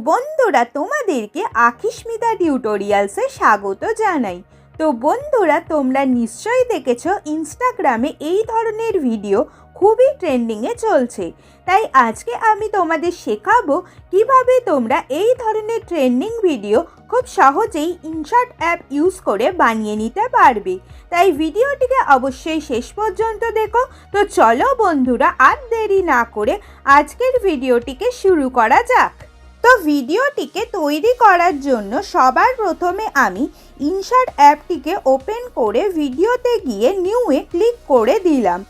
বন্ধুরা তোমাদেরকে আখিস্মিতা টিউটোরিয়ালসে স্বাগত জানাই। তো বন্ধুরা তোমরা নিশ্চয়ই দেখেছো ইনস্টাগ্রামে এই ধরনের ভিডিও খুবই ট্রেন্ডিংয়ে চলছে। তাই আজকে আমি তোমাদের শেখাবো কিভাবে তোমরা এই ধরনের ট্রেন্ডিং ভিডিও খুব সহজেই ইনশট অ্যাপ ইউজ করে বানিয়ে নিতে পারবে। তাই ভিডিওটিকে অবশ্যই শেষ পর্যন্ত দেখো। তো চলো বন্ধুরা আর দেরি না করে আজকের ভিডিওটিকে শুরু করা যাক। তো ভিডিওটিকে তৈরি করার জন্য সবার প্রথমে আমি ইনশট অ্যাপটিকে ওপেন করে ভিডিওতে গিয়ে নিউয়ে ক্লিক করে দিলাম।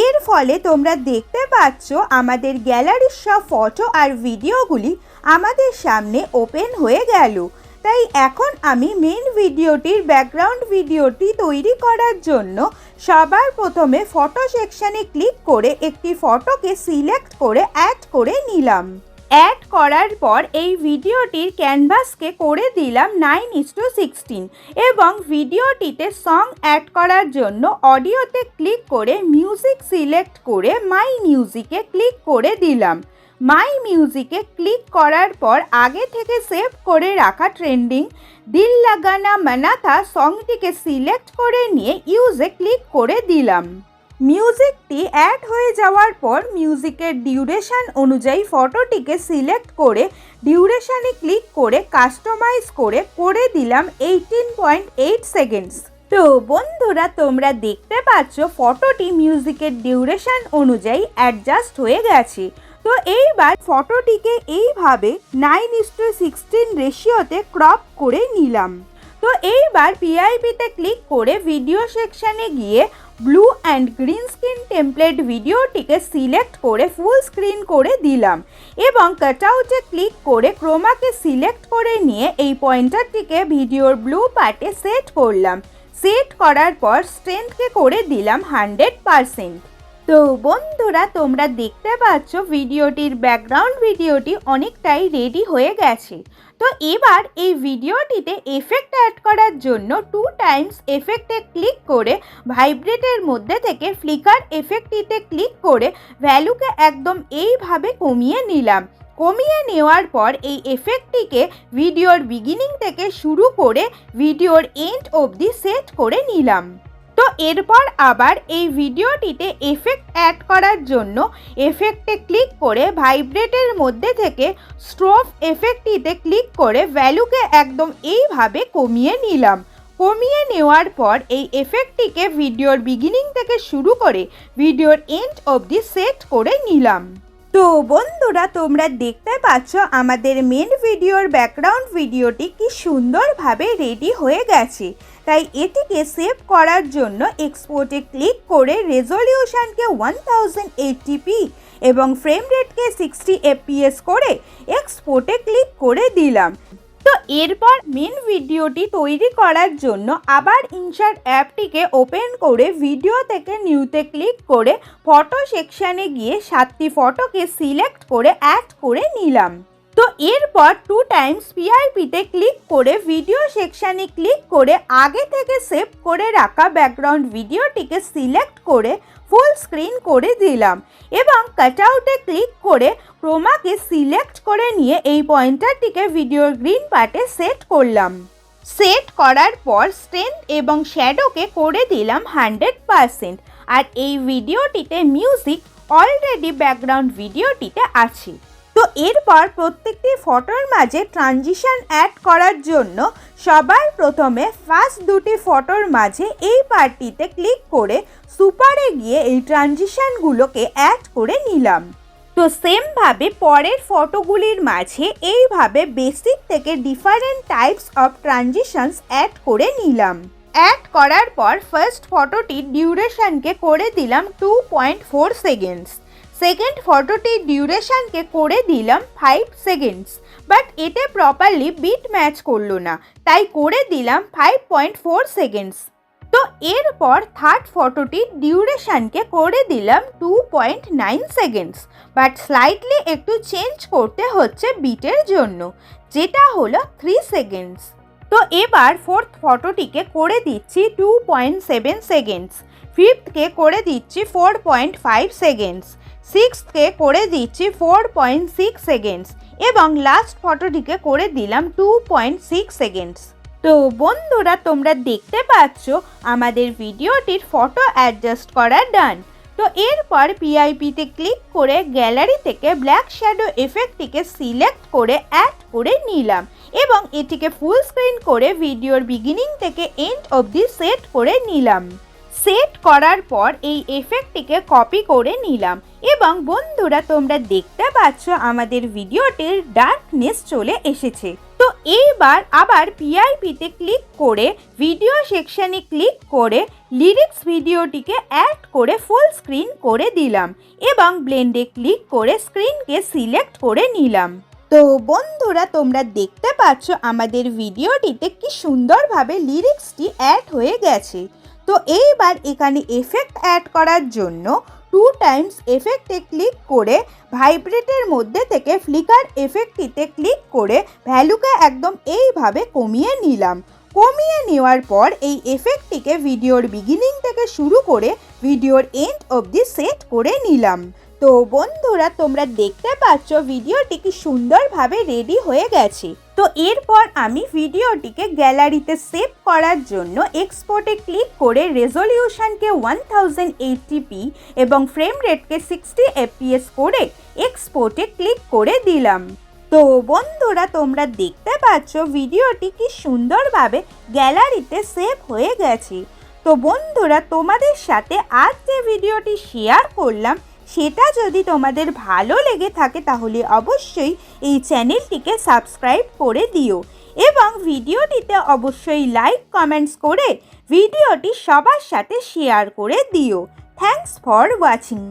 এর ফলে তোমরা দেখতে পাচ্ছ আমাদের গ্যালারির সব ফটো আর ভিডিওগুলি আমাদের সামনে ওপেন হয়ে গেল। তাই এখন আমি মেন ভিডিওটির ব্যাকগ্রাউন্ড ভিডিওটি তৈরি করার জন্য সবার প্রথমে ফটো সেকশানে ক্লিক করে একটি ফটোকে সিলেক্ট করে অ্যাড করে নিলাম। অ্যাড করার পর এই ভিডিওটির ক্যানভাসকে করে দিলাম 9:16 এবং ভিডিওটিতে সং অ্যাড করার জন্য অডিওতে ক্লিক করে মিউজিক সিলেক্ট করে মাই মিউজিকে ক্লিক করে দিলাম। মাই মিউজিকে ক্লিক করার পর আগে থেকে সেভ করে রাখা ট্রেন্ডিং দিল লাগানা মানা থা সংটিকে সিলেক্ট করে নিয়ে ইউজে ক্লিক করে দিলাম। মিউজিকটি অ্যাড হয়ে যাওয়ার পর মিউজিকের ডিউরেশন অনুযায়ী ফটোটিকে সিলেক্ট করে ডিউরেশনে ক্লিক করে কাস্টমাইজ করে দিলাম 18.8 সেকেন্ডস। তো বন্ধুরা তোমরা দেখতে পাচ্ছ ফটোটি মিউজিকের ডিউরেশন অনুযায়ী অ্যাডজাস্ট হয়ে গেছে। তো এইবার ফটোটিকে এইভাবে 9:16 রেশিওতে ক্রপ করে নিলাম। তো এইবার পিআইপিতে ক্লিক করে ভিডিও সেকশানে গিয়ে blue and green screen template ভিডিওটিকে সিলেক্ট করে ফুল স্ক্রিন করে দিলাম এবং কাটআউটে ক্লিক করে ক্রোমাকে সিলেক্ট করে নিয়ে এই পয়েন্টারটিকে ভিডিওর ব্লু পার্টে সেট করলাম। সেট করার পর স্ট্রেংথকে করে দিলাম 100%। তো বন্ধুরা তোমরা দেখতে পাচ্ছ ভিডিওটির ব্যাকগ্রাউন্ড ভিডিওটি অনেকটাই রেডি হয়ে গেছে। তো এবার এই ভিডিওটিতে এফেক্ট অ্যাড করার জন্য 2 টাইমস এফেক্টে ক্লিক করে ভাইব্রেটের মধ্যে থেকে ফ্লিকার এফেক্টটিতে ক্লিক করে ভ্যালুকে একদম এইভাবে কমিয়ে নিলাম। কমিয়ে নেওয়ার পর এই এফেক্টটিকে ভিডিওর বিগিনিং থেকে শুরু করে ভিডিওর এন্ড অবধি সেট করে নিলাম। তো এরপর আবার এই ভিডিওটিতে এফেক্ট অ্যাড করার জন্য এফেক্টে ক্লিক করে ভাইব্রেটের মধ্যে থেকে স্ট্রোব এফেক্টটিতে ক্লিক করে ভ্যালুকে একদম এইভাবে কমিয়ে নিলাম। কমিয়ে নেওয়ার পর এই এফেক্টটিকে ভিডিওর বিগিনিং থেকে শুরু করে ভিডিওর এন্ড অবধি সেট করে নিলাম। তো বন্ধুরা তোমরা দেখতে পাচ্ছ আমাদের মেন ভিডিওর ব্যাকগ্রাউন্ড ভিডিওটি কি সুন্দরভাবে রেডি হয়ে গেছে। তাই এটিকে সেভ করার জন্য এক্সপোর্টে ক্লিক করে রেজলিউশনকে 1080p এবং ফ্রেম রেটকে 60 fps করে এক্সপোর্টে ক্লিক করে দিলাম। তো এরপর মেন ভিডিওটি তৈরি করার জন্য আবার ইনশট অ্যাপটিকে ওপেন করে ভিডিও থেকে নিউতে ক্লিক করে ফটো সেকশানে গিয়ে 7টি ফটোকে সিলেক্ট করে অ্যাড করে নিলাম। তো এরপর 2 টাইমস পিআইপিতে ক্লিক করে ভিডিও সেকশানে ক্লিক করে আগে থেকে সেভ করে রাখা ব্যাকগ্রাউন্ড ভিডিওটিকে সিলেক্ট করে ফুল স্ক্রিন করে দিলাম এবং কাটআউটে ক্লিক করে ক্রোমাকে সিলেক্ট করে নিয়ে এই পয়েন্টারটিকে ভিডিওর গ্রিন পার্টে সেট করলাম। সেট করার পর স্ট্রেংথ এবং শ্যাডোকে করে দিলাম 100%। আর এই ভিডিওটিতে মিউজিক অলরেডি ব্যাকগ্রাউন্ড ভিডিওটিতে আছে। তো এরপর প্রত্যেকটি ফটোর মাঝে ট্রানজিশন অ্যাড করার জন্য সবার প্রথমে ফার্স্ট দুটি ফটোর মাঝে এই পার্টটিতে ক্লিক করে সুপারে গিয়ে এই ট্রানজিশনগুলোকে অ্যাড করে নিলাম। তো সেমভাবে পরের ফটোগুলির মাঝে এইভাবে বেসিক থেকে different types of transitions add করে নিলাম। অ্যাড করার পর ফার্স্ট ফটোটির ডিউরেশনকে করে দিলাম 2.4 সেকেন্ডস। সেকেন্ড ফটোটির ডিউরেশনকে করে দিলাম 5 সেকেন্ডস। বাট এতে প্রপারলি বিট ম্যাচ করলো না, তাই করে দিলাম 5.4 সেকেন্ডস। তো এরপর থার্ড ফটোটির ডিউরেশনকে করে দিলাম 2.9 সেকেন্ডস। বাট স্লাইটলি একটু চেঞ্জ করতে হচ্ছে বিটের জন্য, যেটা হলো 3 সেকেন্ডস। তো এবার ফোর্থ ফটোটিকে করে দিচ্ছি 2.7 সেকেন্ডস। ফিফথকে করে দিচ্ছি 4.5 সেকেন্ডস। সিক্সথকে করে দিচ্ছি 4.6 সেকেন্ডস। এবং লাস্ট ফটোটিকে করে দিলাম 2.6 সেকেন্ডস। তো বন্ধুরা তোমরা দেখতে পাচ্ছ আমাদের ভিডিওটির ফটো অ্যাডজাস্ট করা ডান। তো এরপর পিআইপিতে ক্লিক করে গ্যালারি থেকে ব্ল্যাক শ্যাডো এফেক্টটিকে সিলেক্ট করে অ্যাড করে নিলাম এবং এটিকে ফুল স্ক্রিন করে ভিডিওর বিগিনিং থেকে এন্ড অবধি সেট করে নিলাম। সেট করার পর এই এফেক্টটিকে কপি করে নিলাম এবং বন্ধুরা তোমরা দেখতে পাচ্ছ আমাদের ভিডিওটির ডার্কনেস চলে এসেছে। তো এইবার আবার পিআইপিতে ক্লিক করে ভিডিও সেকশনে ক্লিক করে লিরিক্স ভিডিওটিকে অ্যাড করে ফুল স্ক্রিন করে দিলাম এবং ব্লেন্ডে ক্লিক করে স্ক্রিনকে সিলেক্ট করে নিলাম। তো বন্ধুরা তোমরা দেখতে পাচ্ছ আমাদের ভিডিওটিতে কি সুন্দরভাবে লিরিক্সটি অ্যাড হয়ে গেছে। তো এইবার এখানে এফেক্ট অ্যাড করার জন্য 2 টাইমস এফেক্টে ক্লিক করে ভাইব্রেটের মধ্যে থেকে ফ্লিকার এফেক্টটিতে ক্লিক করে ভ্যালুকে একদম এইভাবে কমিয়ে নিলাম। কমিয়ে নেওয়ার পর এই এফেক্টটিকে ভিডিওর বিগিনিং থেকে শুরু করে ভিডিওর এন্ড অবধি সেট করে নিলাম। তো বন্ধুরা তোমরা দেখতে পাচ্ছ ভিডিওটি কি সুন্দরভাবে রেডি হয়ে গেছে। তো এরপর আমি ভিডিওটিকে গ্যালারিতে সেভ করার জন্য এক্সপোর্টে ক্লিক করে রেজলিউশনকে 1080p এবং ফ্রেম রেটকে 60 fps করে এক্সপোর্টে ক্লিক করে দিলাম। তো বন্ধুরা তোমরা দেখতে পাচ্ছ ভিডিওটি কি সুন্দরভাবে গ্যালারিতে সেভ হয়ে গেছে। তো বন্ধুরা তোমাদের সাথে আজ যে ভিডিওটি শেয়ার করলাম সেটা যদি তোমাদের ভালো লেগে থাকে তাহলে অবশ্যই এই চ্যানেলটিকে সাবস্ক্রাইব করে দিও এবং ভিডিওটিতে অবশ্যই লাইক কমেন্টস করে ভিডিওটি সবার সাথে শেয়ার করে দিও। Thanks for watching.